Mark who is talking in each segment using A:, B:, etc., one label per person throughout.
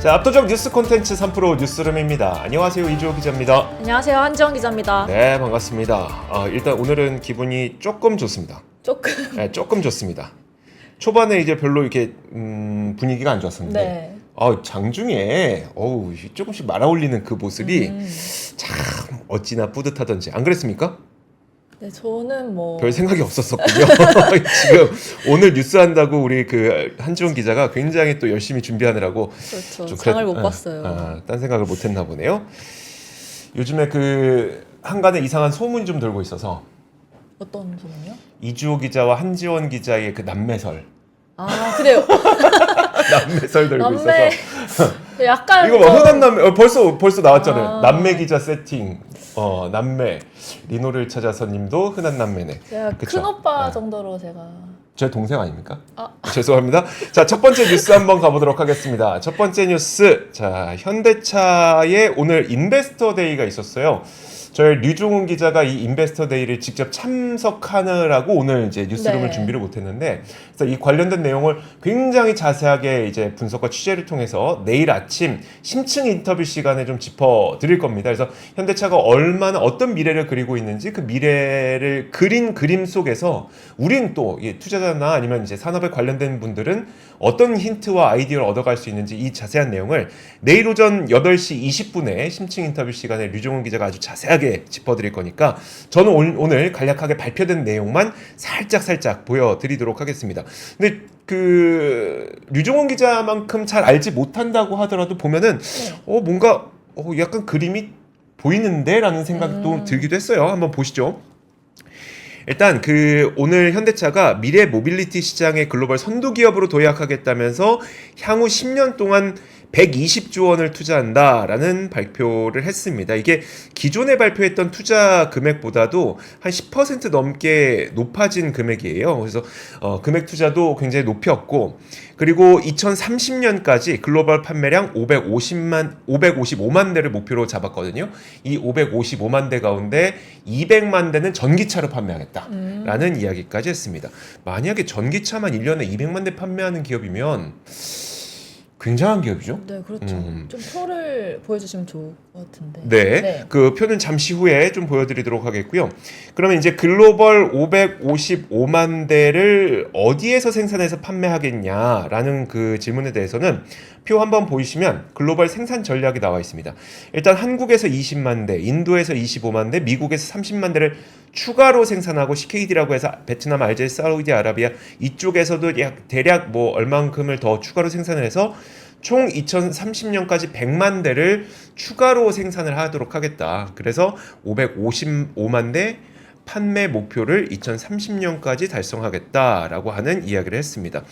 A: 자, 압도적 뉴스 콘텐츠 3프로 뉴스룸입니다. 안녕하세요, 이주호 기자입니다.
B: 안녕하세요, 한지영 기자입니다.
A: 네, 반갑습니다. 일단 오늘은 기분이 조금 좋습니다.
B: 조금.
A: 네, 조금 좋습니다. 초반에 이제 별로 이렇게 분위기가 안 좋았었는데
B: 네.
A: 장중에 조금씩 말아올리는 그 모습이 참 어찌나 뿌듯하던지. 안 그랬습니까?
B: 네, 저는 뭐
A: 별 생각이 없었었군요. 지금 오늘 뉴스 한다고 우리 그 한지원 기자가 굉장히 또 열심히 준비하느라고
B: 그렇죠.
A: 좀
B: 장을 못 봤어요.
A: 딴 생각을 못 했나 보네요. 요즘에 그 한간에 이상한 소문이 좀 돌고 있어서
B: 어떤 소문이요?
A: 이주호 기자와 한지원 기자의 그 남매설.
B: 아, 그래요.
A: 남매설 돌고
B: 남매.
A: 있어서
B: 약간
A: 이거 뭐 흔한 남매 벌써 나왔잖아요.
B: 아.
A: 남매 기자 세팅. 남매 리노를 찾아서님도 흔한 남매네.
B: 제가
A: 그쵸?
B: 큰 오빠
A: 네.
B: 정도로 제가
A: 제 동생 아닙니까?
B: 아.
A: 죄송합니다. 자, 첫 번째 뉴스 한번 가보도록 하겠습니다. 첫 번째 뉴스. 자, 현대차에 오늘 인베스터 데이가 있었어요. 저희 류종훈 기자가 이 인베스터 데이를 직접 참석하느라고 오늘 이제 뉴스룸을
B: 네.
A: 준비를 못했는데, 그래서 이 관련된 내용을 굉장히 자세하게 이제 분석과 취재를 통해서 내일 아침 심층 인터뷰 시간에 좀 짚어드릴 겁니다. 그래서 현대차가 얼마나 어떤 미래를 그리고 있는지 그 미래를 그린 그림 속에서 우린 또 투자자나 아니면 이제 산업에 관련된 분들은 어떤 힌트와 아이디어를 얻어갈 수 있는지 이 자세한 내용을 내일 오전 8시 20분에 심층 인터뷰 시간에 류종훈 기자가 아주 자세하게 짚어드릴 거니까 저는 오늘 간략하게 발표된 내용만 살짝 보여드리도록 하겠습니다. 근데 그 류종훈 기자만큼 잘 알지 못한다고 하더라도 보면은 뭔가 약간 그림이 보이는데 라는 생각도 들기도 했어요. 한번 보시죠. 일단 그 오늘 현대차가 미래 모빌리티 시장의 글로벌 선도 기업으로 도약하겠다면서 향후 10년 동안 120조 원을 투자한다라는 발표를 했습니다. 이게 기존에 발표했던 투자 금액보다도 한 10% 넘게 높아진 금액이에요. 그래서 금액 투자도 굉장히 높였고, 그리고 2030년까지 글로벌 판매량 555만 대를 목표로 잡았거든요. 이 555만 대 가운데 200만 대는 전기차로 판매하겠다라는 이야기까지 했습니다. 만약에 전기차만 1년에 200만 대 판매하는 기업이면 굉장한 기업이죠.
B: 네, 그렇죠. 좀 표를 보여주시면 좋을 것 같은데.
A: 네, 그 표는 잠시 후에 좀 보여드리도록 하겠고요. 그러면 이제 글로벌 555만 대를 어디에서 생산해서 판매하겠냐라는 그 질문에 대해서는 표 한번 보이시면 글로벌 생산 전략이 나와 있습니다. 일단 한국에서 20만 대, 인도에서 25만 대, 미국에서 30만 대를 추가로 생산하고 CKD라고 해서 베트남, 알제리, 사우디아라비아 이쪽에서도 대략 뭐 얼만큼을 더 추가로 생산을 해서 총 2030년까지 100만 대를 추가로 생산을 하도록 하겠다. 그래서 555만 대 판매 목표를 2030년까지 달성하겠다라고 하는 이야기를 했습니다.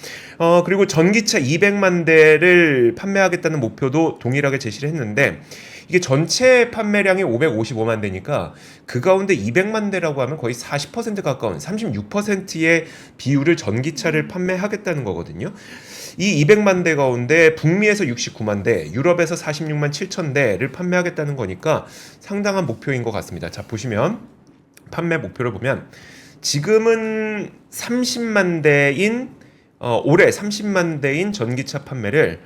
A: 그리고 전기차 200만 대를 판매하겠다는 목표도 동일하게 제시를 했는데, 이게 전체 판매량이 555만 대니까 그 가운데 200만 대라고 하면 거의 40% 가까운 36%의 비율을 전기차를 판매하겠다는 거거든요. 이 200만 대 가운데 북미에서 69만 대, 유럽에서 46만 7천 대를 판매하겠다는 거니까 상당한 목표인 것 같습니다. 자, 보시면 판매 목표를 보면 지금은 30만 대인 올해 30만 대인 전기차 판매를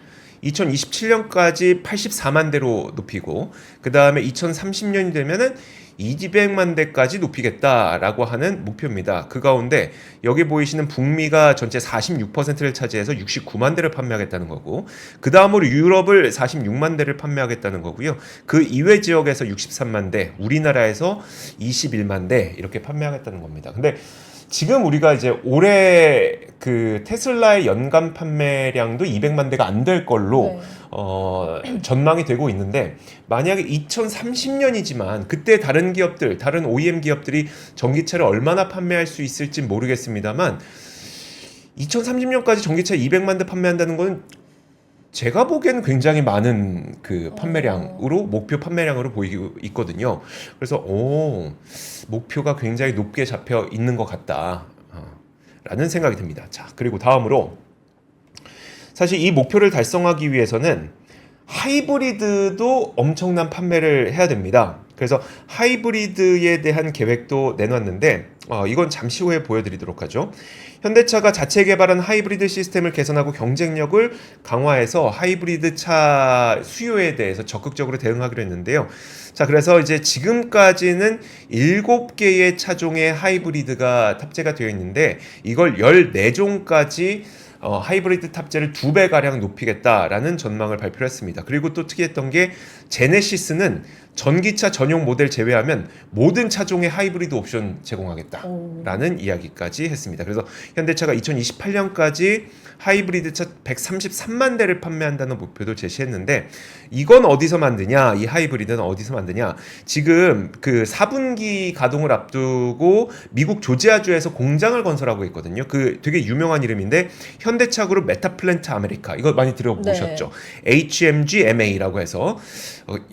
A: 2027년까지 84만 대로 높이고, 그 다음에 2030년이 되면은 200만 대까지 높이겠다라고 하는 목표입니다. 그 가운데 여기 보이시는 북미가 전체 46%를 차지해서 69만 대를 판매하겠다는 거고, 그 다음으로 유럽을 46만 대를 판매하겠다는 거고요. 그 이외 지역에서 63만 대, 우리나라에서 21만 대 이렇게 판매하겠다는 겁니다. 근데 지금 우리가 이제 올해 그 테슬라의 연간 판매량도 200만 대가 안 될 걸로 전망이 되고 있는데, 만약에 2030년이지만 그때 다른 기업들, 다른 OEM 기업들이 전기차를 얼마나 판매할 수 있을지 모르겠습니다만 2030년까지 전기차 200만 대 판매한다는 건 제가 보기에는 굉장히 많은 그 판매량으로 목표 판매량으로 보이고 있거든요. 그래서 목표가 굉장히 높게 잡혀 있는 것 같다 라는 생각이 듭니다. 자, 그리고 다음으로 사실 이 목표를 달성하기 위해서는 하이브리드도 엄청난 판매를 해야 됩니다. 그래서 하이브리드에 대한 계획도 내놨는데 이건 잠시 후에 보여드리도록 하죠. 현대차가 자체 개발한 하이브리드 시스템을 개선하고 경쟁력을 강화해서 하이브리드 차 수요에 대해서 적극적으로 대응하기로 했는데요. 자, 그래서 이제 지금까지는 7개의 차종의 하이브리드가 탑재가 되어 있는데 이걸 14종까지 하이브리드 탑재를 2배가량 높이겠다라는 전망을 발표를 했습니다. 그리고 또 특이했던 게 제네시스는 전기차 전용 모델 제외하면 모든 차종의 하이브리드 옵션 제공하겠다라는 이야기까지 했습니다. 그래서 현대차가 2028년까지 하이브리드 차 133만 대를 판매한다는 목표도 제시했는데 이건 어디서 만드냐? 이 하이브리드는 어디서 만드냐? 지금 그 4분기 가동을 앞두고 미국 조지아주에서 공장을 건설하고 있거든요. 그 되게 유명한 이름인데 현대차 그룹 메타플랜트 아메리카 이거 많이 들어보셨죠? 네. HMGMA라고 해서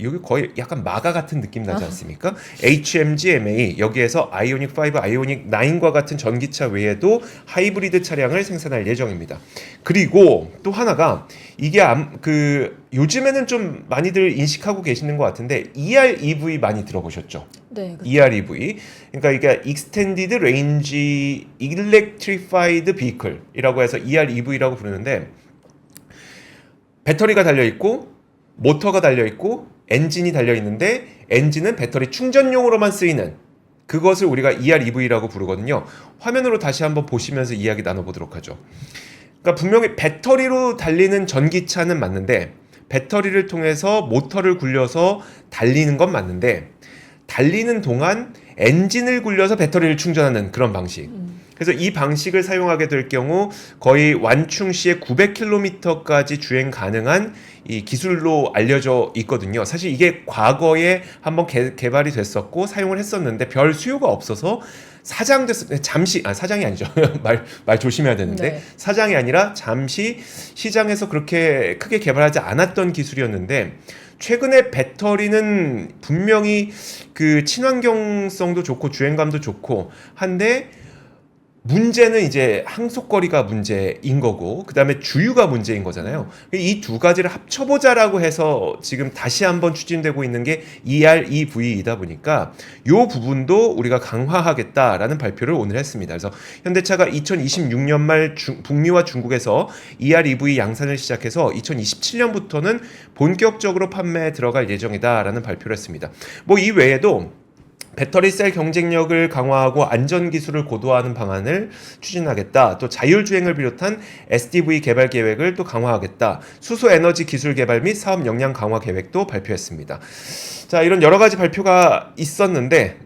A: 여기 거의 약간 마가 같은 느낌 나지 않습니까? HMGMA 여기에서 아이오닉 5, 아이오닉 9과 같은 전기차 외에도 하이브리드 차량을 생산할 예정입니다. 그리고 또 하나가 이게 요즘에는 좀 많이들 인식하고 계시는 것 같은데 EREV 많이 들어보셨죠?
B: 네. 그렇죠.
A: EREV 그러니까 이게 Extended Range Electrified Vehicle이라고 해서 EREV라고 부르는데 배터리가 달려 있고 모터가 달려 있고 엔진이 달려 있는데 엔진은 배터리 충전용으로만 쓰이는 그것을 우리가 EREV라고 부르거든요. 화면으로 다시 한번 보시면서 이야기 나눠보도록 하죠. 그러니까 분명히 배터리로 달리는 전기차는 맞는데 배터리를 통해서 모터를 굴려서 달리는 건 맞는데 달리는 동안 엔진을 굴려서 배터리를 충전하는 그런 방식. 그래서 이 방식을 사용하게 될 경우 거의 완충 시에 900km까지 주행 가능한 이 기술로 알려져 있거든요. 사실 이게 과거에 한번 개발이 됐었고 사용을 했었는데 별 수요가 없어서 사장이 아니죠. 말 조심해야 되는데
B: 네.
A: 사장이 아니라 잠시 시장에서 그렇게 크게 개발하지 않았던 기술이었는데 최근에 배터리는 분명히 그 친환경성도 좋고 주행감도 좋고 한데 문제는 이제 항속거리가 문제인 거고 그 다음에 주유가 문제인 거잖아요. 이 두 가지를 합쳐보자라고 해서 지금 다시 한번 추진되고 있는 게 EREV이다 보니까 이 부분도 우리가 강화하겠다라는 발표를 오늘 했습니다. 그래서 현대차가 2026년 말 북미와 중국에서 EREV 양산을 시작해서 2027년부터는 본격적으로 판매에 들어갈 예정이다라는 발표를 했습니다. 뭐 이 외에도 배터리셀 경쟁력을 강화하고 안전기술을 고도화하는 방안을 추진하겠다. 또 자율주행을 비롯한 SDV 개발 계획을 또 강화하겠다. 수소에너지 기술 개발 및 사업 역량 강화 계획도 발표했습니다. 자, 이런 여러 가지 발표가 있었는데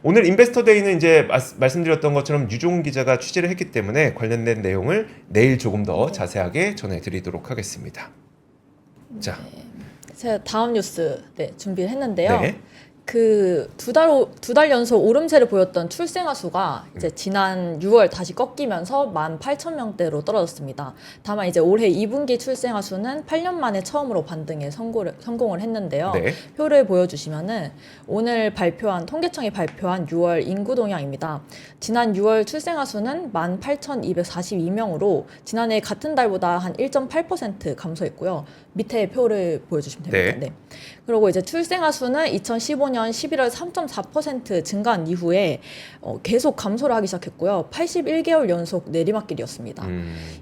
A: 오늘 인베스터데이는 이제 말씀드렸던 것처럼 유종 기자가 취재를 했기 때문에 관련된 내용을 내일 조금 더 자세하게 전해드리도록 하겠습니다. 자,
B: 제가 다음 뉴스 준비를 했는데요.
A: 네.
B: 그 두 달 연속 오름세를 보였던 출생아 수가 이제 지난 6월 다시 꺾이면서 18,000명대로 떨어졌습니다. 다만 이제 올해 2분기 출생아 수는 8년 만에 처음으로 반등에 성공을 했는데요.
A: 네.
B: 표를 보여주시면은 오늘 통계청이 발표한 6월 인구 동향입니다. 지난 6월 출생아 수는 18,242명으로 지난해 같은 달보다 한 1.8% 감소했고요. 밑에 표를 보여주시면 됩니다.
A: 네.
B: 네. 그리고 이제 출생아 수는 2015년 11월 3.4% 증가한 이후에 계속 감소를 하기 시작했고요. 81개월 연속 내리막길이었습니다.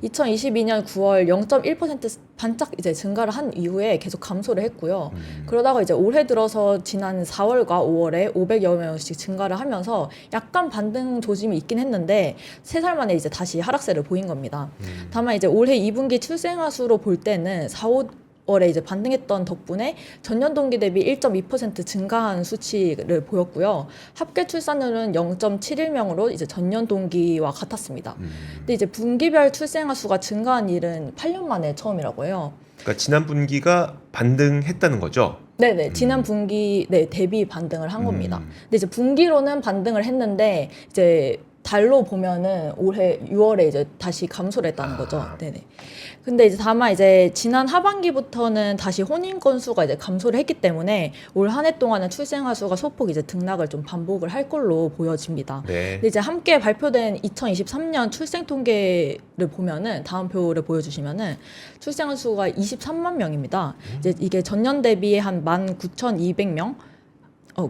B: 2022년 9월 0.1% 반짝 이제 증가를 한 이후에 계속 감소를 했고요. 그러다가 이제 올해 들어서 지난 4월과 5월에 500여 명씩 증가를 하면서 약간 반등 조짐이 있긴 했는데 3살 만에 이제 다시 하락세를 보인 겁니다. 다만 이제 올해 2분기 출생아 수로 볼 때는 4월에 이제 반등했던 덕분에 전년 동기 대비 1.2% 증가한 수치를 보였고요. 합계 출산율은 0.71명으로 이제 전년 동기와 같았습니다. 근데 이제 분기별 출생아 수가 증가한 일은 8년 만에 처음이라고 해요.
A: 그러니까 지난 분기가 반등했다는 거죠.
B: 네네, 지난 분기 대비 반등을 한 겁니다. 근데 이제 분기로는 반등을 했는데 이제 달로 보면은 올해 6월에 이제 다시 감소를 했다는 거죠. 네네. 근데 이제 다만 이제 지난 하반기부터는 다시 혼인 건수가 이제 감소를 했기 때문에 올 한 해 동안은 출생아 수가 소폭 이제 등락을 좀 반복을 할 걸로 보여집니다.
A: 네.
B: 근데 이제 함께 발표된 2023년 출생 통계를 보면은 다음 표를 보여주시면은 출생아 수가 23만 명입니다. 이제 이게 전년 대비 한 19,200명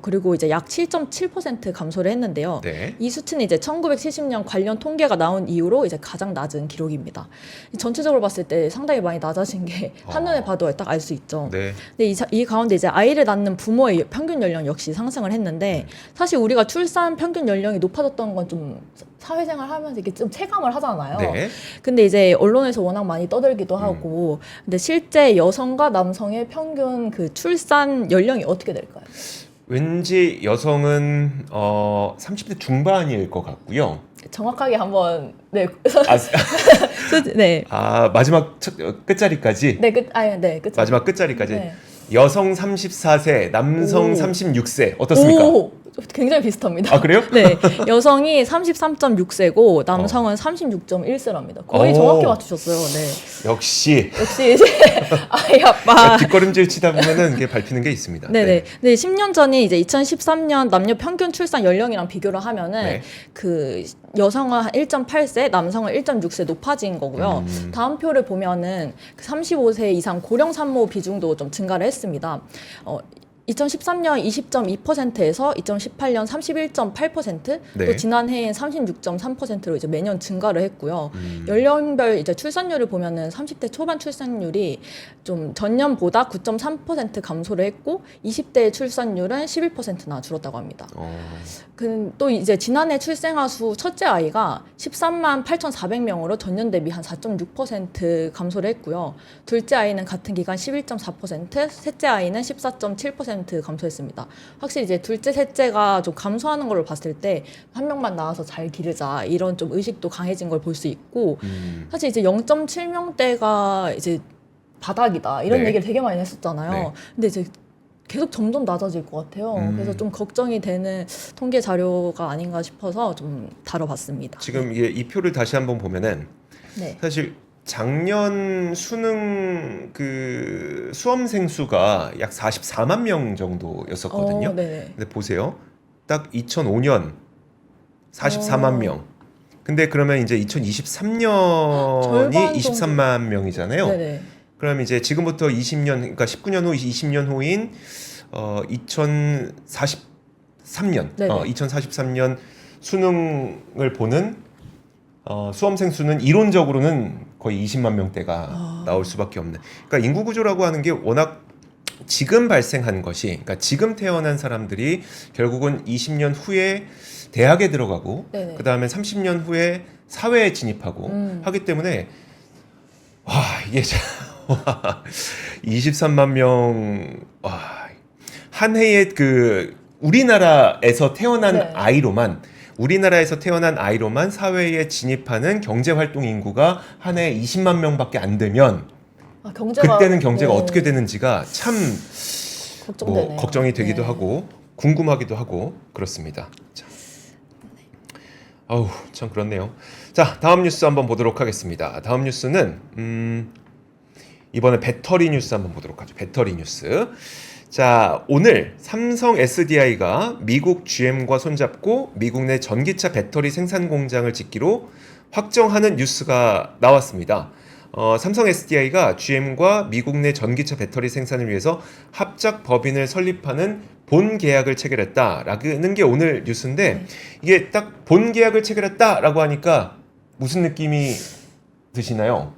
B: 그리고 이제 약 7.7% 감소를 했는데요.
A: 네.
B: 이 수치는 이제 1970년 관련 통계가 나온 이후로 이제 가장 낮은 기록입니다. 전체적으로 봤을 때 상당히 많이 낮아진 게 한눈에 봐도 딱 알 수 있죠.
A: 네.
B: 근데 이 가운데 이제 아이를 낳는 부모의 평균 연령 역시 상승을 했는데 사실 우리가 출산 평균 연령이 높아졌던 건 좀 사회생활 하면서 이렇게 좀 체감을 하잖아요.
A: 네.
B: 근데 이제 언론에서 워낙 많이 떠들기도 하고 근데 실제 여성과 남성의 평균 그 출산 연령이 어떻게 될까요?
A: 왠지 여성은 30대 중반일 것 같고요.
B: 정확하게 한번 네.
A: 아,
B: 네.
A: 마지막 끝자리까지.
B: 네, 끝.
A: 마지막 끝자리까지.
B: 네.
A: 여성 34세, 남성
B: 오.
A: 36세. 어떻습니까?
B: 오, 굉장히 비슷합니다.
A: 아, 그래요?
B: 네. 여성이 33.6세고 남성은 36.1세랍니다. 거의
A: 오.
B: 정확히 맞추셨어요. 네.
A: 역시
B: 역시 이제 아이 아빠.
A: 뒷걸음질 치다 보면은 이게 밟히는 게 있습니다.
B: 네네. 네, 10년 전이 이제 2013년 남녀 평균 출산 연령이랑 비교를 하면은
A: 네.
B: 그 여성은 1.8세, 남성은 1.6세 높아진 거고요. 다음 표를 보면은 35세 이상 고령 산모 비중도 좀 증가를 했습니다. 2013년 20.2%에서 2018년 31.8%,
A: 네.
B: 또 지난해엔 36.3%로 이제 매년 증가를 했고요. 연령별 이제 출산율을 보면은 30대 초반 출산율이 좀 전년보다 9.3% 감소를 했고 20대 출산율은 11%나 줄었다고 합니다. 또 이제 지난해 출생아 수 첫째 아이가 13만 8,400명으로 전년 대비 한 4.6% 감소를 했고요. 둘째 아이는 같은 기간 11.4%, 셋째 아이는 14.7% 감소했습니다. 확실히 이제 둘째, 셋째가 좀 감소하는 걸로 봤을 때 한 명만 낳아서 잘 기르자 이런 좀 의식도 강해진 걸 볼 수 있고 사실 이제 0.7명대가 이제 바닥이다 이런
A: 네.
B: 얘기를 되게 많이 했었잖아요.
A: 네.
B: 근데 이제 계속 점점 낮아질 것 같아요. 그래서 좀 걱정이 되는 통계 자료가 아닌가 싶어서 좀 다뤄봤습니다.
A: 지금 이게 이 표를 다시 한번 보면은
B: 네.
A: 사실 작년 수능 그 수험생 수가 약 44만 명 정도였었거든요.
B: 네네.
A: 근데 보세요. 딱 2005년 44만
B: 어.
A: 명. 근데 그러면 이제 2023년이
B: 절반
A: 23만 명이잖아요.
B: 네네.
A: 그럼 이제 지금부터 20년, 그러니까 19년 후 20년 후인 2043년,
B: 네네.
A: 2043년 수능을 보는 수험생 수는 이론적으로는 거의 20만 명대가 나올 수밖에 없는. 그러니까 인구 구조라고 하는 게 워낙 지금 발생한 것이, 그러니까 지금 태어난 사람들이 결국은 20년 후에 대학에 들어가고,
B: 네네.
A: 그 다음에 30년 후에 사회에 진입하고 하기 때문에 와 이게 23만 명, 한 해에 그 우리나라에서 태어난
B: 네.
A: 우리나라에서 태어난 아이로만 사회에 진입하는 경제활동 인구가 한 해에 20만 명밖에 안 되면
B: 경제가
A: 그때는 경제가 어떻게 되는지가 참
B: 걱정되네요.
A: 걱정이 되기도
B: 네.
A: 하고 궁금하기도 하고 그렇습니다. 자. 아우 참 그렇네요. 자 다음 뉴스 한번 보도록 하겠습니다. 다음 뉴스는 이번에 배터리 뉴스 한번 보도록 하죠. 배터리 뉴스. 자, 오늘 삼성 SDI가 미국 GM과 손잡고 미국 내 전기차 배터리 생산 공장을 짓기로 확정하는 뉴스가 나왔습니다. 삼성 SDI가 GM과 미국 내 전기차 배터리 생산을 위해서 합작 법인을 설립하는 본 계약을 체결했다라는 게 오늘 뉴스인데 이게 딱 본 계약을 체결했다라고 하니까 무슨 느낌이 드시나요?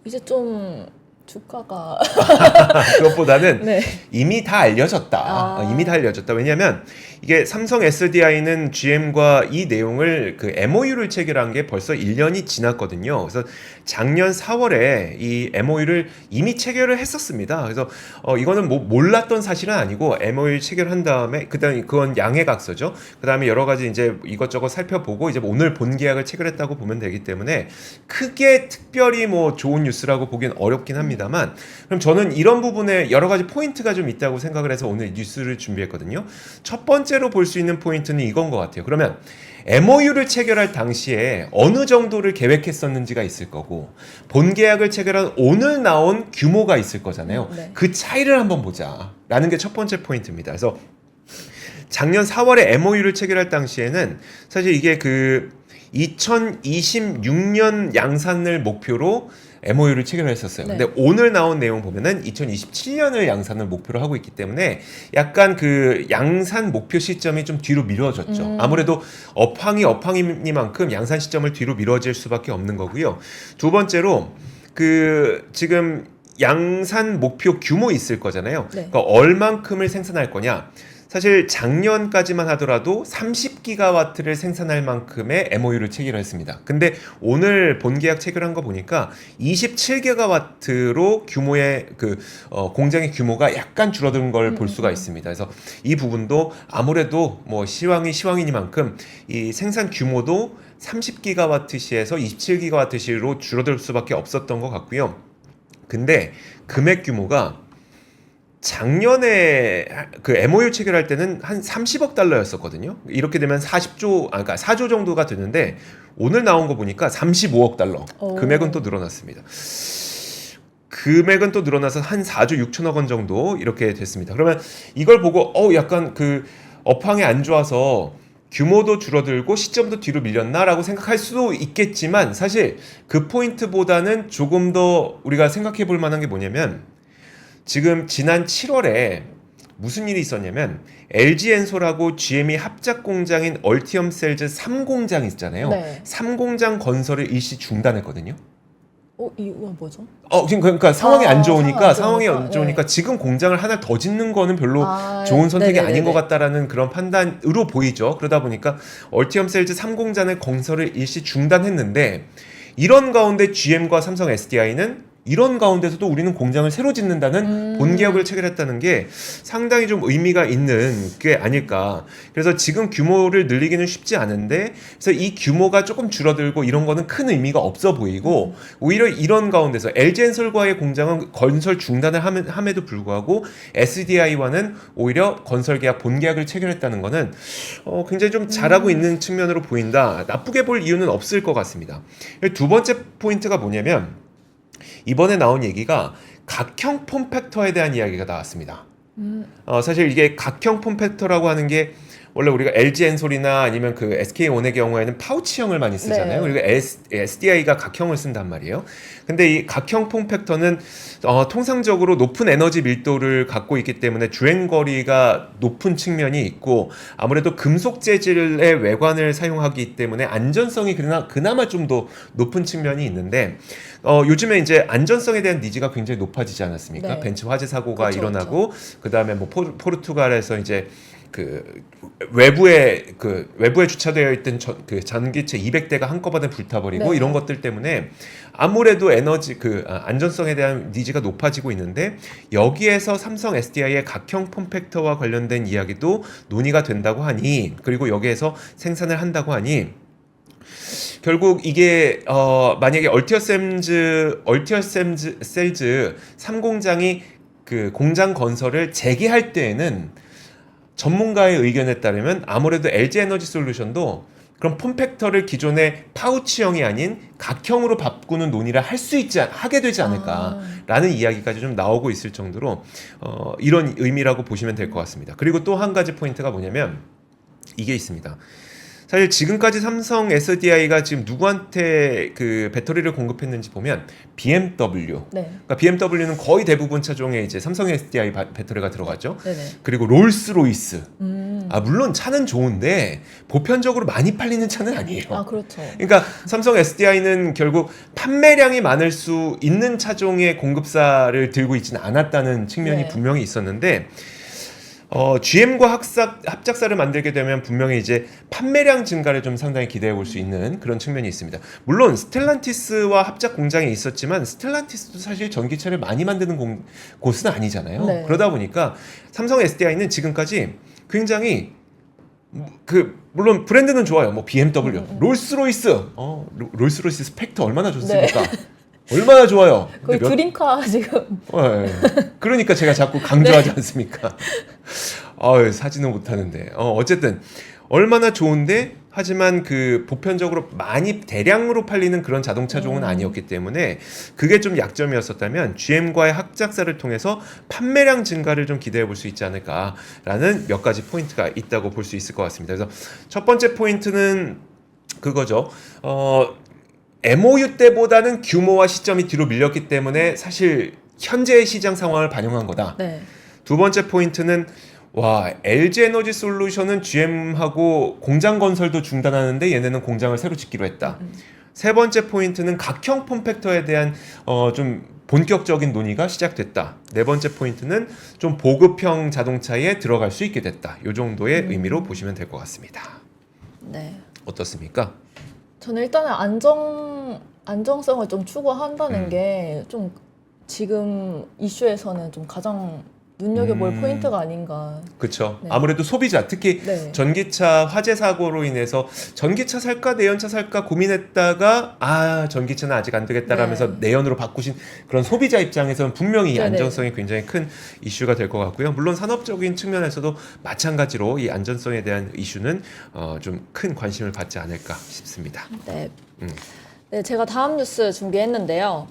B: 이제 좀 주가가
A: 그것보다는
B: 네.
A: 이미 다 알려졌다. 이미 다 알려졌다. 왜냐하면 이게 삼성 SDI는 GM과 이 내용을 그 MOU를 체결한 게 벌써 1년이 지났거든요. 그래서 작년 4월에 이 MOU를 이미 체결을 했었습니다. 그래서 이거는 뭐 몰랐던 사실은 아니고 MOU 체결한 다음에 그다음에 그건 양해각서죠. 그다음에 여러 가지 이제 이것저것 살펴보고 이제 오늘 본 계약을 체결했다고 보면 되기 때문에 크게 특별히 뭐 좋은 뉴스라고 보긴 어렵긴 합니다만 그럼 저는 이런 부분에 여러 가지 포인트가 좀 있다고 생각을 해서 오늘 뉴스를 준비했거든요. 첫 번째로 볼 수 있는 포인트는 이건 것 같아요. 그러면 MOU를 체결할 당시에 어느 정도를 계획했었는지가 있을 거고 본 계약을 체결한 오늘 나온 규모가 있을 거잖아요.
B: 네.
A: 그 차이를 한번 보자라는 게 첫 번째 포인트입니다. 그래서 작년 4월에 MOU를 체결할 당시에는 사실 이게 그 2026년 양산을 목표로 MOU를 체결했었어요.
B: 네.
A: 근데 오늘 나온 내용 보면은 2027년을 양산을 목표로 하고 있기 때문에 약간 그 양산 목표 시점이 좀 뒤로 미뤄졌죠. 아무래도 업황이니만큼 양산 시점을 뒤로 미뤄질 수밖에 없는 거고요. 두 번째로 그 지금 양산 목표 규모 있을 거잖아요.
B: 네.
A: 그러니까 얼만큼을 생산할 거냐. 사실 작년까지만 하더라도 30기가와트를 생산할 만큼의 MOU를 체결했습니다. 근데 오늘 본계약 체결한 거 보니까 27기가와트로 규모의 공장의 규모가 약간 줄어든 걸 볼 수가 있습니다. 그래서 이 부분도 아무래도 뭐 시황이니만큼 이 생산 규모도 30기가와트시에서 27기가와트시로 줄어들 수밖에 없었던 것 같고요. 근데 금액 규모가 작년에 그 MOU 체결할 때는 한 30억 달러였었거든요. 이렇게 되면 그러니까 4조 정도가 되는데 오늘 나온 거 보니까 35억 달러. 금액은 또 늘어났습니다. 금액은 또 늘어나서 한 4조 6천억 원 정도 이렇게 됐습니다. 그러면 이걸 보고 약간 그 업황이 안 좋아서 규모도 줄어들고 시점도 뒤로 밀렸나라고 생각할 수도 있겠지만 사실 그 포인트보다는 조금 더 우리가 생각해 볼 만한 게 뭐냐면 지금 지난 7월에 무슨 일이 있었냐면 LG엔솔하고 GM이 합작 공장인 얼티엄 셀즈 3공장 있잖아요.
B: 네.
A: 3공장 건설을 일시 중단했거든요.
B: 이유가 뭐죠?
A: 그러니까 상황이 안 좋으니까
B: 네.
A: 지금 공장을 하나 더 짓는 거는 별로 좋은 선택이
B: 네네네네.
A: 아닌 것 같다라는 그런 판단으로 보이죠. 그러다 보니까 얼티엄 셀즈 3공장의 건설을 일시 중단했는데 이런 가운데 GM과 삼성 SDI는 이런 가운데서도 우리는 공장을 새로 짓는다는 본계약을 체결했다는 게 상당히 좀 의미가 있는 게 아닐까. 그래서 지금 규모를 늘리기는 쉽지 않은데 그래서 이 규모가 조금 줄어들고 이런 거는 큰 의미가 없어 보이고 오히려 이런 가운데서 LG엔솔과의 공장은 건설 중단을 함에도 불구하고 SDI와는 오히려 건설 계약 본계약을 체결했다는 거는 굉장히 좀 잘하고 있는 측면으로 보인다. 나쁘게 볼 이유는 없을 것 같습니다. 두 번째 포인트가 뭐냐면 이번에 나온 얘기가 각형 폼팩터에 대한 이야기가 나왔습니다. 사실 이게 각형 폼팩터라고 하는 게 원래 우리가 LG엔솔이나 아니면 그 SK온의 경우에는 파우치형을 많이 쓰잖아요.
B: 네.
A: 그리고 SDI가 각형을 쓴단 말이에요. 근데 이 각형 폼팩터는 통상적으로 높은 에너지 밀도를 갖고 있기 때문에 주행거리가 높은 측면이 있고 아무래도 금속 재질의 외관을 사용하기 때문에 안전성이 그나마 좀 더 높은 측면이 있는데 요즘에 이제 안전성에 대한 니즈가 굉장히 높아지지 않았습니까?
B: 네.
A: 벤츠 화재 사고가
B: 그쵸,
A: 일어나고 그다음에 뭐 포르투갈에서 이제 외부에 주차되어 있던 그 전기체 200대가 한꺼번에 불타버리고
B: 네.
A: 이런 것들 때문에 아무래도 안전성에 대한 니즈가 높아지고 있는데 여기에서 삼성 SDI의 각형 폼팩터와 관련된 이야기도 논의가 된다고 하니 그리고 여기에서 생산을 한다고 하니 결국 이게 만약에 얼티엄 셀즈 3공장이 그 공장 건설을 재개할 때에는 전문가의 의견에 따르면 아무래도 LG에너지솔루션도 그럼 폼팩터를 기존의 파우치형이 아닌 각형으로 바꾸는 논의를 하게 되지 않을까라는 이야기까지 좀 나오고 있을 정도로 이런 의미라고 보시면 될 것 같습니다. 그리고 또 한 가지 포인트가 뭐냐면 이게 있습니다. 사실 지금까지 삼성 SDI가 지금 누구한테 그 배터리를 공급했는지 보면 BMW.
B: 네.
A: 그러니까 BMW는 거의 대부분 차종에 이제 삼성 SDI 배터리가 들어가죠.
B: 네네.
A: 그리고 롤스로이스. 물론 차는 좋은데 보편적으로 많이 팔리는 차는 아니에요.
B: 그렇죠.
A: 그러니까 삼성 SDI는 결국 판매량이 많을 수 있는 차종의 공급사를 들고 있지는 않았다는 측면이
B: 네.
A: 분명히 있었는데 GM과 합작사를 만들게 되면 분명히 이제 판매량 증가를 좀 상당히 기대해 볼 수 있는 그런 측면이 있습니다. 물론 스텔란티스와 합작 공장이 있었지만 스텔란티스도 사실 전기차를 많이 만드는 곳은 아니잖아요.
B: 네.
A: 그러다 보니까 삼성 SDI는 지금까지 굉장히 물론 브랜드는 좋아요. 뭐 BMW, 롤스로이스, 롤스로이스 스펙터 얼마나 좋습니까? 얼마나 좋아요.
B: 거의 드림카 지금.
A: 그러니까 제가 자꾸 강조하지 않습니까? 사지는 못하는데. 어쨌든 얼마나 좋은데 하지만 그 보편적으로 많이 대량으로 팔리는 그런 자동차종은 아니었기 때문에 그게 좀 약점이었었다면 GM과의 합작사를 통해서 판매량 증가를 좀 기대해 볼 수 있지 않을까라는 몇 가지 포인트가 있다고 볼 수 있을 것 같습니다. 그래서 첫 번째 포인트는 그거죠. MOU 때보다는 규모와 시점이 뒤로 밀렸기 때문에 사실 현재의 시장 상황을 반영한 거다.
B: 네.
A: 두 번째 포인트는 LG에너지 솔루션은 GM하고 공장 건설도 중단하는데 얘네는 공장을 새로 짓기로 했다. 세 번째 포인트는 각형 폼팩터에 대한 좀 본격적인 논의가 시작됐다. 네 번째 포인트는 좀 보급형 자동차에 들어갈 수 있게 됐다. 이 정도의 의미로 보시면 될 것 같습니다.
B: 네.
A: 어떻습니까?
B: 저는 일단은 안정성을 좀 추구한다는 게 좀 지금 이슈에서는 좀 가장 눈여겨볼 포인트가 아닌가.
A: 그렇죠.
B: 네.
A: 아무래도 소비자, 특히
B: 네.
A: 전기차 화재 사고로 인해서 전기차 살까 내연차 살까 고민했다가 전기차는 아직 안 되겠다라면서
B: 네.
A: 내연으로 바꾸신 그런 소비자 입장에서는 분명히 이
B: 네네.
A: 안전성이 굉장히 큰 이슈가 될 것 같고요. 물론 산업적인 측면에서도 마찬가지로 이 안전성에 대한 이슈는 좀 큰 관심을 받지 않을까 싶습니다.
B: 네.
A: 음.
B: 네, 제가 다음 뉴스 준비했는데요.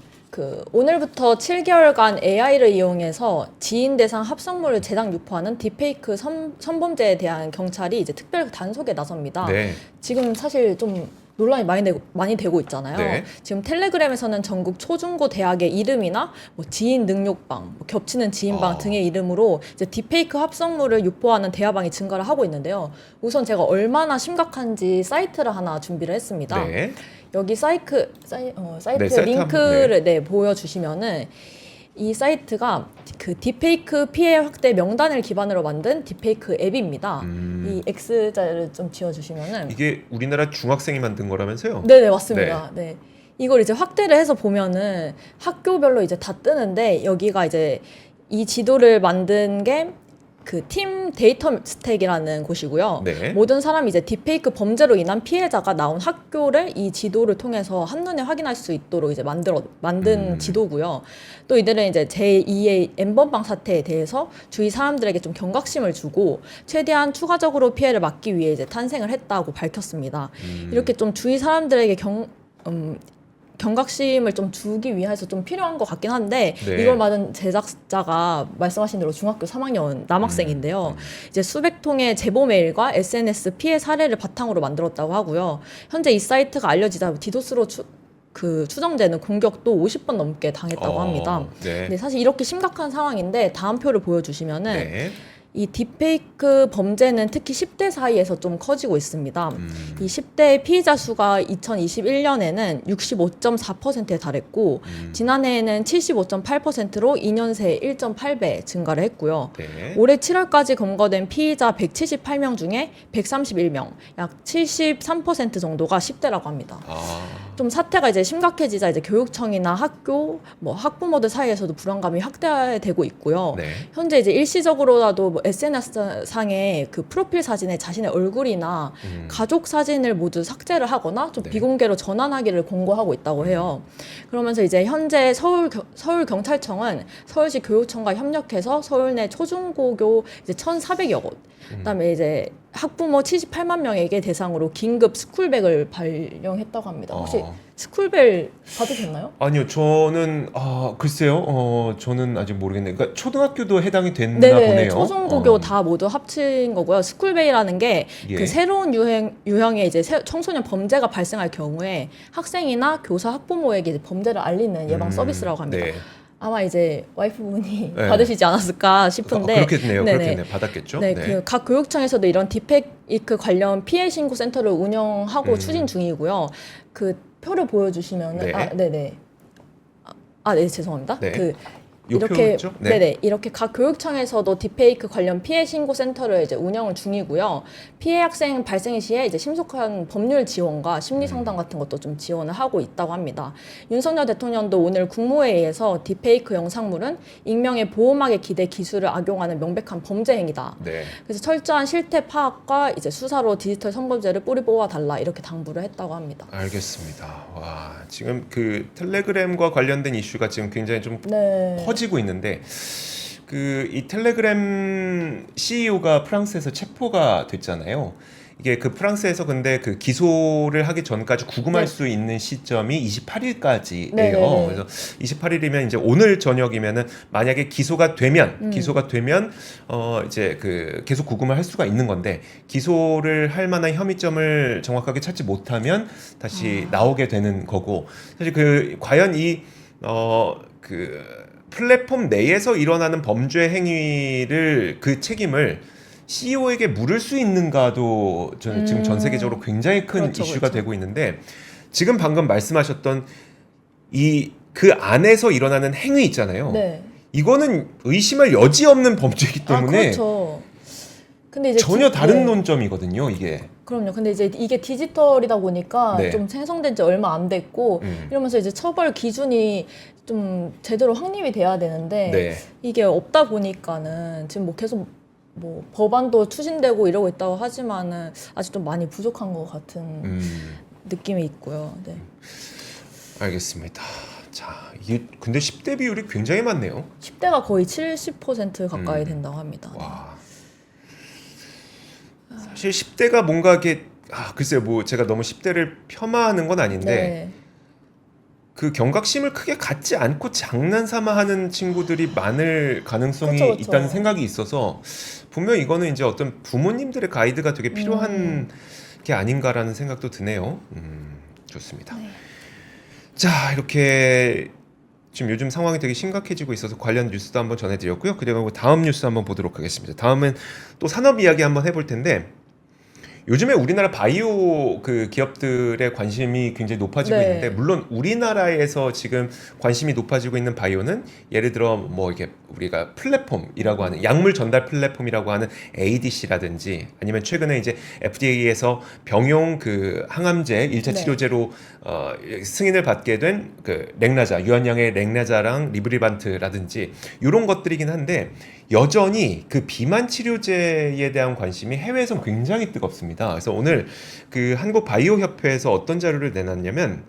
B: 오늘부터 7개월간 AI를 이용해서 지인 대상 합성물을 제작 유포하는 딥페이크 선범죄에 대한 경찰이 이제 특별 단속에 나섭니다.
A: 네.
B: 지금 사실 좀 논란이 많이 되고 있잖아요.
A: 네.
B: 지금 텔레그램에서는 전국 초중고 대학의 이름이나 뭐 지인 능력방, 뭐 겹치는 지인방 등의 이름으로 이제 딥페이크 합성물을 유포하는 대화방이 증가를 하고 있는데요. 우선 제가 얼마나 심각한지 사이트를 하나 준비를 했습니다.
A: 네.
B: 여기 사이트
A: 네, 사이트
B: 링크를 보여주시면은 이 사이트가 그 딥페이크 피해 확대 명단을 기반으로 만든 딥페이크 앱입니다. 이 X자를 좀 지워주시면은
A: 이게 우리나라 중학생이 만든 거라면서요?
B: 네네 맞습니다. 네. 이걸 이제 확대를 해서 보면은 학교별로 이제 다 뜨는데 여기가 이제 이 지도를 만든 게 그 팀 데이터 스택이라는 곳이고요.
A: 네.
B: 모든 사람이 이제 딥페이크 범죄로 인한 피해자가 나온 학교를 이 지도를 통해서 한눈에 확인할 수 있도록 이제 만든 지도고요. 또 이들은 이제 제2의 N번방 사태에 대해서 주위 사람들에게 좀 경각심을 주고 최대한 추가적으로 피해를 막기 위해 이제 탄생을 했다고 밝혔습니다. 이렇게 좀 주위 사람들에게 경각심을 좀 주기 위해서 좀 필요한 것 같긴 한데
A: 네.
B: 이걸 만든 제작자가 말씀하신 대로 중학교 3학년 남학생인데요. 이제 수백 통의 제보 메일과 SNS 피해 사례를 바탕으로 만들었다고 하고요. 현재 이 사이트가 알려지자 디도스로 추정되는 공격도 50번 넘게 당했다고 합니다.
A: 네.
B: 근데 사실 이렇게 심각한 상황인데 다음 표를 보여주시면은
A: 네.
B: 이 딥페이크 범죄는 특히 10대 사이에서 좀 커지고 있습니다. 이 10대 피의자 수가 2021년에는 65.4%에 달했고 지난해에는 75.8%로 2년 새에 1.8배 증가를 했고요.
A: 네.
B: 올해 7월까지 검거된 피의자 178명 중에 131명, 약 73% 정도가 10대라고 합니다. 좀 사태가 이제 심각해지자 이제 교육청이나 학교, 뭐 학부모들 사이에서도 불안감이 확대되고 있고요.
A: 네.
B: 현재 이제 일시적으로라도 뭐 SNS 상에 그 프로필 사진에 자신의 얼굴이나 가족 사진을 모두 삭제를 하거나 좀
A: 네.
B: 비공개로 전환하기를 권고하고 있다고 해요. 그러면서 이제 현재 서울 경찰청은 서울시 교육청과 협력해서 서울 내 초중고교 이제 1,400여 곳, 그다음에 이제 학부모 78만 명에게 대상으로 긴급 스쿨백을 발령했다고 합니다. 혹시 스쿨벨 받으셨나요?
A: 아니요, 저는 글쎄요, 저는 아직 모르겠네요. 그러니까 초등학교도 해당이 됐나
B: 네네,
A: 보네요.
B: 초중고교 다 모두 합친 거고요. 스쿨베이라는 게
A: 예.
B: 그 새로운 유형의 이제 청소년 범죄가 발생할 경우에 학생이나 교사, 학부모에게 이제 범죄를 알리는 예방 서비스라고 합니다.
A: 네.
B: 아마 이제 와이프분이
A: 네.
B: 받으시지 않았을까 싶은데
A: 그렇겠네요.
B: 네네.
A: 그렇겠네요. 받았겠죠.
B: 네, 그 각 교육청에서도 이런 딥페이크 관련 피해 신고 센터를 운영하고 추진 중이고요. 그 표를 보여주시면은
A: 네.
B: 네네. 네, 죄송합니다.
A: 네. 요
B: 이렇게
A: 표였죠? 네.
B: 네네 이렇게 각 교육청에서도 딥페이크 관련 피해 신고 센터를 이제 운영을 중이고요. 피해 학생 발생 시에 이제 신속한 법률 지원과 심리 상담 같은 것도 좀 지원을 하고 있다고 합니다. 윤석열 대통령도 오늘 국무회의에서 딥페이크 영상물은 익명의 보호막에 기대 기술을 악용하는 명백한 범죄 행위다.
A: 네.
B: 그래서 철저한 실태 파악과 이제 수사로 디지털 선범죄를 뿌리 뽑아 달라 이렇게 당부를 했다고 합니다.
A: 알겠습니다. 와, 지금 그 텔레그램과 관련된 이슈가 지금 굉장히 좀
B: 네.
A: 퍼지고 있는데 이 텔레그램 CEO가 프랑스에서 체포가 됐잖아요. 이게 그 프랑스에서 근데 그 기소를 하기 전까지 구금할
B: 네.
A: 수 있는 시점이 28일까지예요.
B: 네네네.
A: 그래서 28일이면 이제 오늘 저녁이면은 만약에 기소가 되면 이제 그 계속 구금을 할 수가 있는 건데 기소를 할 만한 혐의점을 정확하게 찾지 못하면 다시 나오게 되는 거고 사실 그 과연 그 플랫폼 내에서 일어나는 범죄 행위를 그 책임을 CEO에게 물을 수 있는가도 저는 지금 전 세계적으로 굉장히 큰
B: 그렇죠,
A: 이슈가
B: 그렇죠.
A: 되고 있는데 지금 방금 말씀하셨던 그 안에서 일어나는 행위 있잖아요.
B: 네.
A: 이거는 의심할 여지 없는 범죄이기 때문에
B: 그렇죠. 근데 이제
A: 전혀 다른
B: 네.
A: 논점이거든요, 이게.
B: 그럼요. 근데 이제 이게 디지털이다 보니까
A: 네.
B: 좀 생성된 지 얼마 안 됐고 이러면서 이제 처벌 기준이 좀 제대로 확립이 돼야 되는데
A: 네.
B: 이게 없다 보니까는 지금 뭐 계속 뭐 법안도 추진되고 이러고 있다고 하지만은 아직 좀 많이 부족한 것 같은 느낌이 있고요. 네.
A: 알겠습니다. 자, 이게 근데 10대 비율이 굉장히 많네요.
B: 10대가 거의 70% 가까이 된다고 합니다.
A: 와. 사실 10대가 뭔가 이렇게 글쎄요, 뭐 제가 너무 10대를 폄하하는 건 아닌데
B: 네.
A: 그 경각심을 크게 갖지 않고 장난삼아 하는 친구들이 많을 가능성이
B: 그쵸, 그쵸.
A: 있다는 생각이 있어서 분명 이거는 이제 어떤 부모님들의 가이드가 되게 필요한 게 아닌가라는 생각도 드네요. 좋습니다.
B: 네.
A: 자, 이렇게 지금 요즘 상황이 되게 심각해지고 있어서 관련 뉴스도 한번 전해드렸고요. 그리고 다음 뉴스 한번 보도록 하겠습니다. 다음은 또 산업 이야기 한번 해볼 텐데 요즘에 우리나라 바이오 그 기업들의 관심이 굉장히 높아지고
B: 네.
A: 있는데 물론 우리나라에서 지금 관심이 높아지고 있는 바이오는 예를 들어 뭐 이렇게 우리가 플랫폼이라고 하는 약물 전달 플랫폼이라고 하는 ADC라든지 아니면 최근에 이제 FDA에서 병용 그 항암제 1차
B: 네.
A: 치료제로 승인을 받게 된 그 렉나자 유한양의 렉나자랑 리브리반트라든지 이런 것들이긴 한데 여전히 그 비만 치료제에 대한 관심이 해외에선 굉장히 뜨겁습니다. 그래서 오늘 그 한국 바이오 협회에서 어떤 자료를 내놨냐면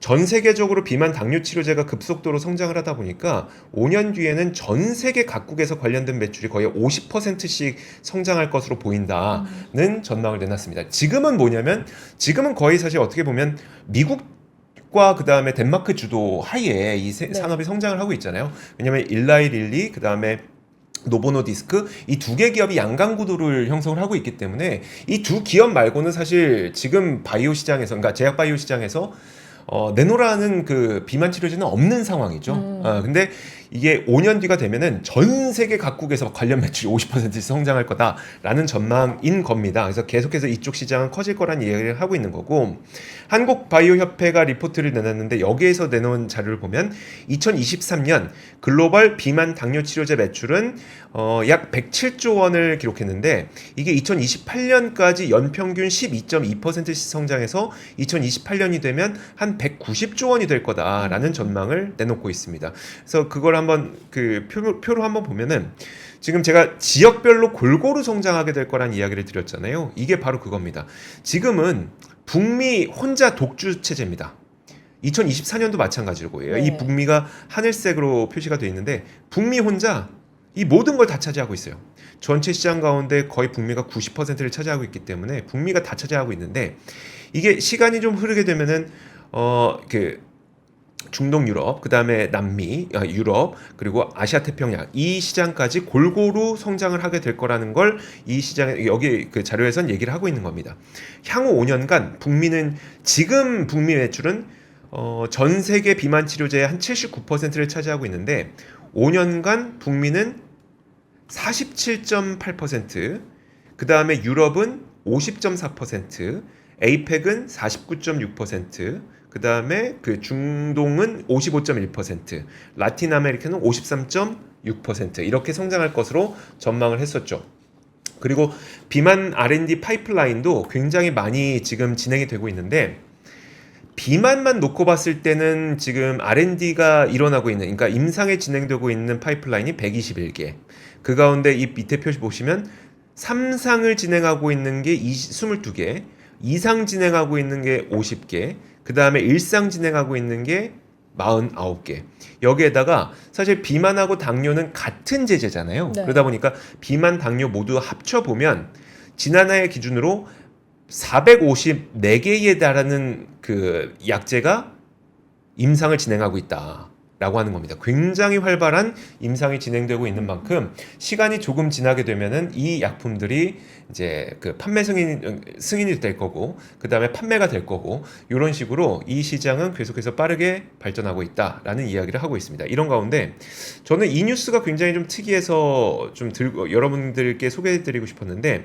A: 전 세계적으로 비만 당뇨 치료제가 급속도로 성장을 하다 보니까 5년 뒤에는 전 세계 각국에서 관련된 매출이 거의 50%씩 성장할 것으로 보인다는 전망을 내놨습니다. 지금은 뭐냐면 지금은 거의 사실 어떻게 보면 미국과 그 다음에 덴마크 주도 하에 이 산업이 성장을 하고 있잖아요. 왜냐하면 일라이릴리 그 다음에 노보노디스크 이 두 개 기업이 양강 구도를 형성을 하고 있기 때문에 이 두 기업 말고는 사실 지금 바이오 시장에서 그러니까 제약 바이오 시장에서 내노라는 그 비만 치료제는 없는 상황이죠. 근데 이게 5년 뒤가 되면은 전 세계 각국에서 관련 매출이 50%씩 성장할 거다라는 전망인 겁니다. 그래서 계속해서 이쪽 시장은 커질 거란 이야기를 하고 있는 거고 한국 바이오 협회가 리포트를 내놨는데 여기에서 내놓은 자료를 보면 2023년 글로벌 비만 당뇨 치료제 매출은 약 107조 원을 기록했는데 이게 2028년까지 연평균 12.2%씩 성장해서 2028년이 되면 한 190조 원이 될 거다라는 전망을 내놓고 있습니다. 그래서 그걸 한번 그 표로 한번 보면은 지금 제가 지역별로 골고루 성장하게 될 거란 이야기를 드렸잖아요. 이게 바로 그겁니다. 지금은 북미 혼자 독주 체제입니다. 2024년도 마찬가지고요.
B: 네.
A: 이 북미가 하늘색으로 표시가 되어 있는데 북미 혼자 이 모든 걸 다 차지하고 있어요. 전체 시장 가운데 거의 북미가 90%를 차지하고 있기 때문에 북미가 다 차지하고 있는데 이게 시간이 좀 흐르게 되면은 그 중동 유럽, 그 다음에 남미, 유럽, 그리고 아시아 태평양 이 시장까지 골고루 성장을 하게 될 거라는 걸 이 시장에 여기 그 자료에선 얘기를 하고 있는 겁니다. 향후 5년간 북미는 지금 북미 매출은 전 세계 비만 치료제의 한 79%를 차지하고 있는데 5년간 북미는 47.8%, 그 다음에 유럽은 50.4%, 에이펙은 49.6%, 그 다음에 그 중동은 55.1%, 라틴 아메리카는 53.6% 이렇게 성장할 것으로 전망을 했었죠. 그리고 비만 R&D 파이프라인도 굉장히 많이 지금 진행이 되고 있는데 비만만 놓고 봤을 때는 지금 R&D가 일어나고 있는 그러니까 임상에 진행되고 있는 파이프라인이 121개. 그 가운데 이 밑에 표시 보시면 3상을 진행하고 있는 게 22개, 2상 진행하고 있는 게 50개, 그 다음에 1상 진행하고 있는 게 49개. 여기에다가 사실 비만하고 당뇨는 같은 제제잖아요.
B: 네.
A: 그러다 보니까 비만, 당뇨 모두 합쳐보면 지난해 기준으로 454개에 달하는 그 약제가 임상을 진행하고 있다라고 하는 겁니다. 굉장히 활발한 임상이 진행되고 있는 만큼 시간이 조금 지나게 되면은 이 약품들이 이제 그 판매 승인이 될 거고, 그 다음에 판매가 될 거고, 이런 식으로 이 시장은 계속해서 빠르게 발전하고 있다라는 이야기를 하고 있습니다. 이런 가운데 저는 이 뉴스가 굉장히 좀 특이해서 좀 들고 여러분들께 소개해드리고 싶었는데,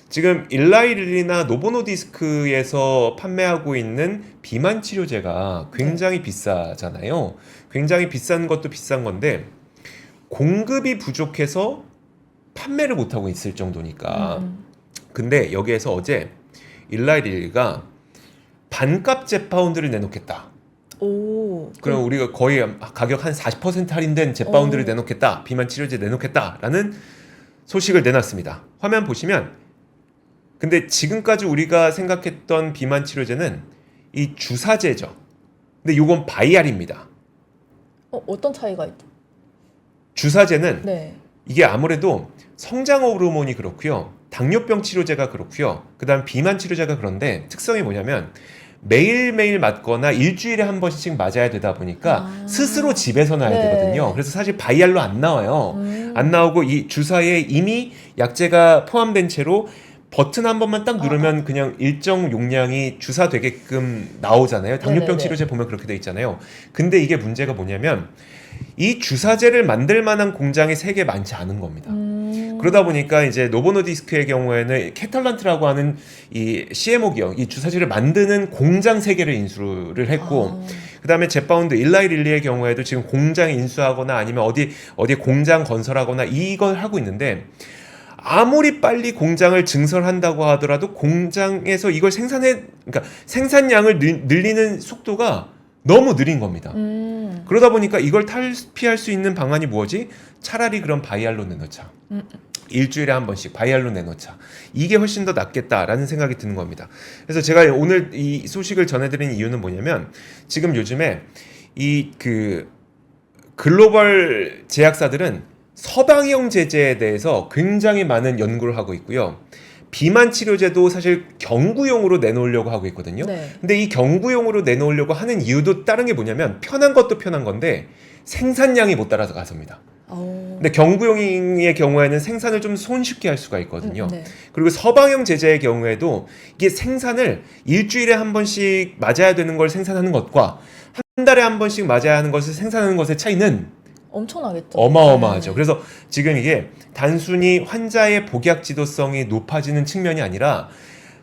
A: 지금 일라이릴리나 노보노디스크에서 판매하고 있는 비만 치료제가 굉장히 비싸잖아요. 굉장히 비싼 것도 비싼 건데 공급이 부족해서 판매를 못하고 있을 정도니까. 근데 여기에서 어제 일라이릴리가 반값 제파운드를 내놓겠다.
B: 오.
A: 그럼 우리가 거의 가격 한 40% 할인된 제파운드를
B: 오.
A: 내놓겠다. 비만 치료제 내놓겠다라는 소식을 내놨습니다. 화면 보시면, 근데 지금까지 우리가 생각했던 비만 치료제는 이 주사제죠. 근데 이건 바이알입니다.
B: 어떤 차이가 있죠?
A: 주사제는
B: 네.
A: 이게 아무래도 성장 호르몬이 그렇고요. 당뇨병 치료제가 그렇고요. 그다음 비만 치료제가 그런데 특성이 뭐냐면 매일매일 맞거나 일주일에 한 번씩 맞아야 되다 보니까 스스로 집에서 놔야
B: 네.
A: 되거든요. 그래서 사실 바이알로 안 나와요. 안 나오고 이 주사에 이미 약제가 포함된 채로 버튼 한 번만 딱 누르면 그냥 일정 용량이 주사되게끔 나오잖아요. 당뇨병
B: 네네네.
A: 치료제 보면 그렇게 돼 있잖아요. 근데 이게 문제가 뭐냐면 이 주사제를 만들 만한 공장이 세계에 많지 않은 겁니다. 그러다 보니까 이제 노보노디스크의 경우에는 캐탈란트라고 하는 이 CMO 기업, 이 주사제를 만드는 공장 3개를 인수를 했고, 그다음에 제파운드 일라이릴리의 경우에도 지금 공장 인수하거나 아니면 어디 공장 건설하거나 이걸 하고 있는데, 아무리 빨리 공장을 증설한다고 하더라도 공장에서 이걸 그러니까 생산량을 늘리는 속도가 너무 느린 겁니다. 그러다 보니까 이걸 탈피할 수 있는 방안이 뭐지? 차라리 그럼 바이알로 내놓자. 일주일에 한 번씩 바이알로 내놓자. 이게 훨씬 더 낫겠다라는 생각이 드는 겁니다. 그래서 제가 오늘 이 소식을 전해드린 이유는 뭐냐면, 지금 요즘에 이 그 글로벌 제약사들은 서방형 제제에 대해서 굉장히 많은 연구를 하고 있고요. 비만 치료제도 사실 경구용으로 내놓으려고 하고 있거든요.
B: 네.
A: 근데 이 경구용으로 내놓으려고 하는 이유도 다른 게 뭐냐면, 편한 것도 편한 건데 생산량이 못 따라가서입니다. 근데 경구용의 경우에는 생산을 좀 손쉽게 할 수가 있거든요.
B: 네.
A: 그리고 서방형 제제의 경우에도 이게 생산을 일주일에 한 번씩 맞아야 되는 걸 생산하는 것과 한 달에 한 번씩 맞아야 하는 것을 생산하는 것의 차이는
B: 엄청나겠죠.
A: 어마어마하죠.
B: 네.
A: 그래서 지금 이게 단순히 환자의 복약 지도성이 높아지는 측면이 아니라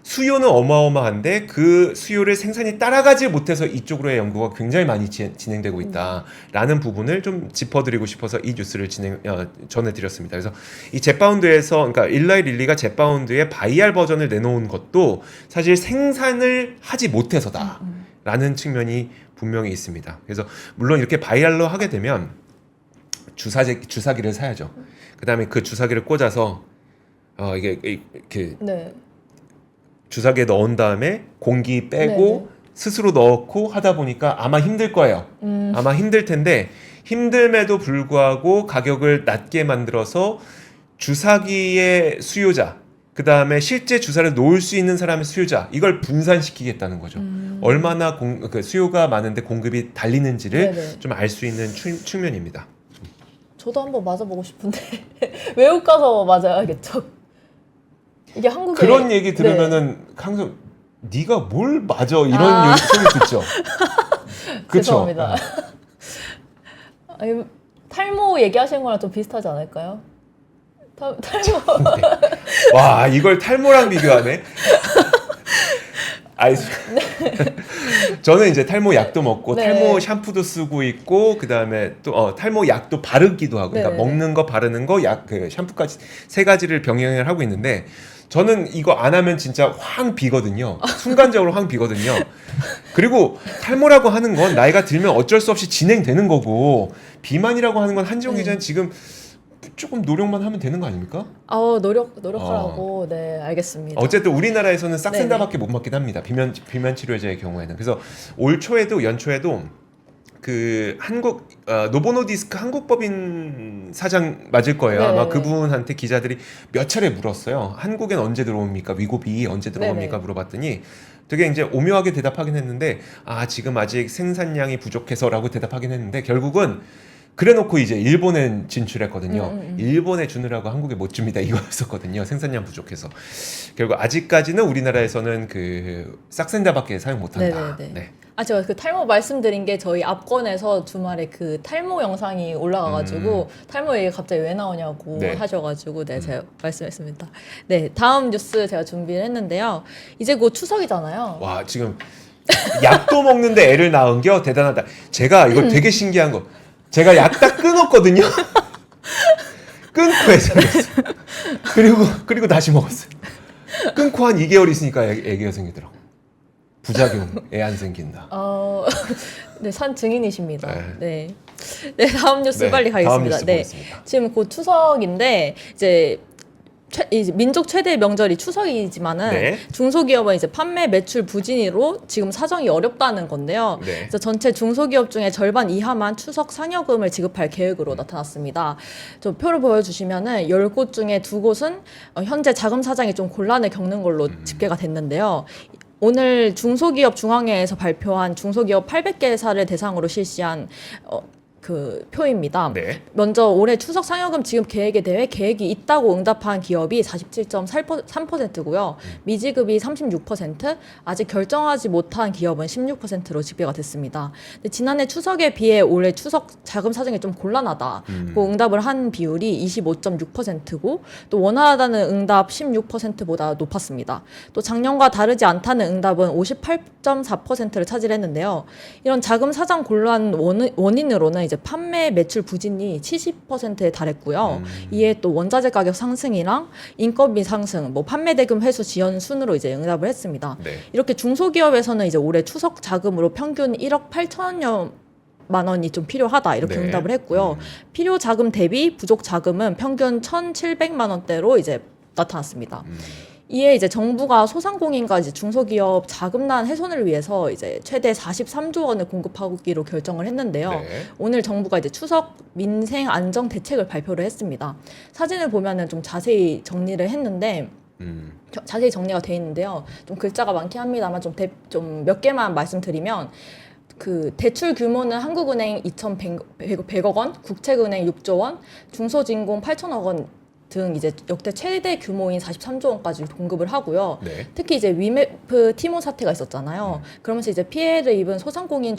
A: 수요는 어마어마한데 그 수요를 생산이 따라가지 못해서 이쪽으로의 연구가 굉장히 많이 진행되고 있다라는 부분을 좀 짚어드리고 싶어서 이 뉴스를 전해드렸습니다. 그래서 이 제파운드에서, 그러니까 일라이릴리가 제파운드의 바이알 버전을 내놓은 것도 사실 생산을 하지 못해서다라는 측면이 분명히 있습니다. 그래서 물론 이렇게 바이알로 하게 되면 주사기를 사야죠. 그 다음에 그 주사기를 꽂아서
B: 네.
A: 주사기에 넣은 다음에 공기 빼고
B: 네네.
A: 스스로 넣고 하다 보니까 아마 힘들 거예요. 아마 힘들 텐데, 힘듦에도 불구하고 가격을 낮게 만들어서 주사기의 수요자, 그 다음에 실제 주사를 놓을 수 있는 사람의 수요자, 이걸 분산시키겠다는 거죠. 얼마나 그 수요가 많은데 공급이 달리는지를
B: 네네.
A: 좀 알 수 있는 측면입니다.
B: 저도 한번 맞아보고 싶은데 외국 가서 맞아야겠죠. 이게 한국에
A: 그런 얘기 들으면은 항상 네가 뭘 맞아 이런 소리 듣죠. 그쵸?
B: 죄송합니다. 아니, 탈모 얘기하시는 거랑 좀 비슷하지 않을까요? 탈모.
A: 와, 이걸 탈모랑 비교하네. 아이, 저는 이제 탈모 약도 먹고
B: 네.
A: 탈모 샴푸도 쓰고 있고, 그 다음에 또 탈모 약도 바르기도 하고, 그러니까
B: 네네네.
A: 먹는 거, 바르는 거, 약, 그 샴푸까지 3가지를 병행을 하고 있는데, 저는 이거 안 하면 진짜 황 비거든요. 순간적으로 황 비거든요. 그리고 탈모라고 하는 건 나이가 들면 어쩔 수 없이 진행되는 거고, 비만이라고 하는 건 한지용 기자는 지금 조금 노력만 하면 되는 거 아닙니까?
B: 노력하라고. 네, 알겠습니다.
A: 어쨌든 우리나라에서는 싹센다밖에
B: 네네.
A: 못 맞긴 합니다. 비만 치료제의 경우에는. 그래서 올 초에도 연초에도 그 한국 노보노디스크 한국법인 사장 맞을 거예요. 아마
B: 네네네.
A: 그분한테 기자들이 몇 차례 물었어요. 한국엔 언제 들어옵니까? 위고비 언제 들어옵니까?
B: 네네.
A: 물어봤더니 되게 이제 오묘하게 대답하긴 했는데 지금 아직 생산량이 부족해서라고 대답하긴 했는데 결국은 그래놓고 이제 일본에 진출했거든요. 일본에 주느라고 한국에 못 줍니다 이거였었거든요. 생산량 부족해서 결국 아직까지는 우리나라에서는 그 싹센다밖에 사용 못한다.
B: 네네네.
A: 네.
B: 제가 그 탈모 말씀드린 게 저희 앞권에서 주말에 그 탈모 영상이 올라가가지고 탈모 얘기 갑자기 왜 나오냐고
A: 네.
B: 하셔가지고 제가 말씀했습니다. 네, 다음 뉴스 제가 준비를 했는데요. 이제 곧 추석이잖아요.
A: 와 지금 약도 먹는데 애를 낳은 게 대단하다. 제가 이거 되게 신기한 거. 제가 약 딱 끊었거든요. 끊고 애생겼어요. 그리고 다시 먹었어요. 끊고 한 2개월 있으니까 애기가 생기더라고. 부작용 애 안 생긴다.
B: 네, 산 증인이십니다.
A: 네.
B: 네, 다음 뉴스
A: 네,
B: 빨리
A: 다음
B: 가겠습니다.
A: 뉴스
B: 네,
A: 보겠습니다.
B: 지금 곧 추석인데 이제 이제 민족 최대 명절이 추석이지만은
A: 네.
B: 중소기업은 이제 판매 매출 부진으로 지금 사정이 어렵다는 건데요.
A: 네.
B: 그래서 전체 중소기업 중에 절반 이하만 추석 상여금을 지급할 계획으로 나타났습니다. 좀 표를 보여주시면은 10곳 중에 2곳은 현재 자금 사정이 좀 곤란을 겪는 걸로 집계가 됐는데요. 오늘 중소기업 중앙회에서 발표한 중소기업 800개사를 대상으로 실시한 그 표입니다.
A: 네.
B: 먼저 올해 추석 상여금 지급 계획에 대해 계획이 있다고 응답한 기업이 47.3%고요. 미지급이 36%, 아직 결정하지 못한 기업은 16%로 집계가 됐습니다. 근데 지난해 추석에 비해 올해 추석 자금 사정이 좀 곤란하다. 고 응답을 한 비율이 25.6%고 또 원활하다는 응답 16%보다 높았습니다. 또 작년과 다르지 않다는 응답은 58.4%를 차지했는데요. 이런 자금 사정 곤란 원인으로는 이제 판매 매출 부진이 70%에 달했고요. 이에 또 원자재 가격 상승이랑 인건비 상승, 뭐 판매 대금 회수 지연 순으로 이제 응답을 했습니다.
A: 네.
B: 이렇게 중소기업에서는 이제 올해 추석 자금으로 평균 1억 8천여 만 원이 좀 필요하다 이렇게
A: 네.
B: 응답을 했고요. 필요 자금 대비 부족 자금은 평균 1,700만 원대로 이제 나타났습니다. 이에 이제 정부가 소상공인과 이제 중소기업 자금난 훼손을 위해서 이제 최대 43조 원을 공급하기로 결정을 했는데요.
A: 네.
B: 오늘 정부가 이제 추석 민생 안정 대책을 발표를 했습니다. 사진을 보면은 좀 자세히 정리를 했는데 자세히 정리가 돼 있는데요. 좀 글자가 많긴 합니다만 좀 몇 개만 말씀드리면 그 대출 규모는 한국은행 2,100억 원, 국책은행 6조 원, 중소진공 8천억 원 등 이제 역대 최대 규모인 43조 원까지 공급을 하고요.
A: 네.
B: 특히 이제 위메프 티모 사태가 있었잖아요. 그러면서 이제 피해를 입은 소상공인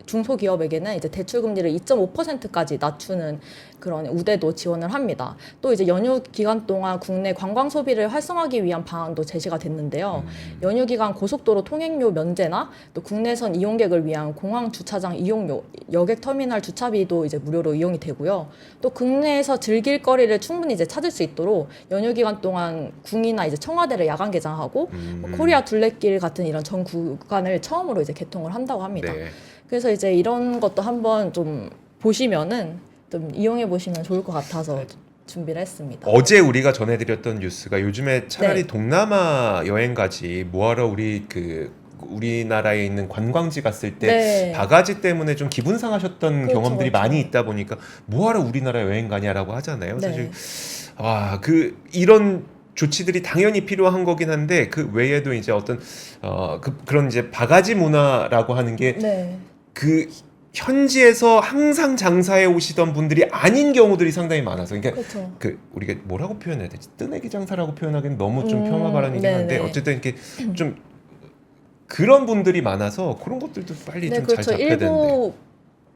B: 중소기업에게는 이제 대출 금리를 2.5%까지 낮추는 그런 우대도 지원을 합니다. 또 이제 연휴 기간 동안 국내 관광 소비를 활성화하기 위한 방안도 제시가 됐는데요. 연휴 기간 고속도로 통행료 면제나 또 국내선 이용객을 위한 공항 주차장 이용료, 여객 터미널 주차비도 이제 무료로 이용이 되고요. 또 국내에서 즐길 거리를 충분히 이제 찾을 수 있도록 연휴 기간 동안 궁이나 이제 청와대를 야간 개장하고 뭐 코리아 둘레길 같은 이런 전 구간을 처음으로 이제 개통을 한다고 합니다.
A: 네.
B: 그래서 이제 이런 것도 한번 좀 보시면은 좀 이용해 보시면 좋을 것 같아서 준비를 했습니다.
A: 어제 우리가 전해드렸던 뉴스가 요즘에 차라리
B: 네.
A: 동남아 여행 가지 뭐하러 우리나라에 있는 관광지 갔을 때
B: 네.
A: 바가지 때문에 좀 기분 상하셨던
B: 그렇죠,
A: 경험들이
B: 그렇죠.
A: 많이 있다 보니까 뭐하러 우리나라 여행 가냐라고 하잖아요.
B: 네.
A: 사실 이런 조치들이 당연히 필요한 거긴 한데 그 외에도 이제 어떤 그런 이제 바가지 문화라고 하는 게
B: 네.
A: 그 현지에서 항상 장사해 오시던 분들이 아닌 경우들이 상당히 많아서 그러니까
B: 그렇죠.
A: 우리가 뭐라고 표현해야 되지? 뜨내기 장사라고 표현하기는 너무 좀 폄하 발언이긴
B: 네네.
A: 한데 어쨌든 이렇게 좀 그런 분들이 많아서 그런 것들도 빨리
B: 네,
A: 좀 잘
B: 그렇죠.
A: 잡혀야 되는데.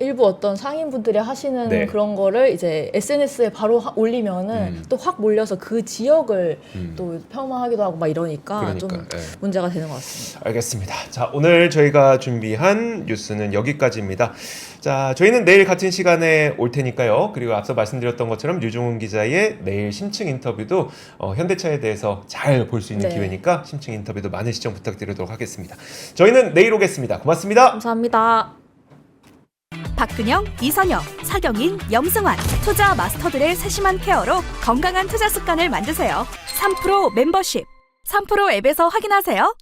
B: 일부 어떤 상인분들이 하시는
A: 네.
B: 그런 거를 이제 SNS에 바로 올리면은 또 확 몰려서 그 지역을 또 폄하하기도 하고 막 이러니까 좀
A: 그러니까, 예.
B: 문제가 되는 것 같습니다.
A: 알겠습니다. 자, 오늘 저희가 준비한 뉴스는 여기까지입니다. 자, 저희는 내일 같은 시간에 올 테니까요. 그리고 앞서 말씀드렸던 것처럼 류종훈 기자의 내일 심층 인터뷰도 현대차에 대해서 잘 볼 수 있는
B: 네.
A: 기회니까 심층 인터뷰도 많은 시청 부탁드리도록 하겠습니다. 저희는 내일 오겠습니다. 고맙습니다.
B: 감사합니다.
C: 박근영, 이선영, 사경인, 염승환 투자 마스터들의 세심한 케어로 건강한 투자 습관을 만드세요. 3프로 멤버십 3프로 앱에서 확인하세요.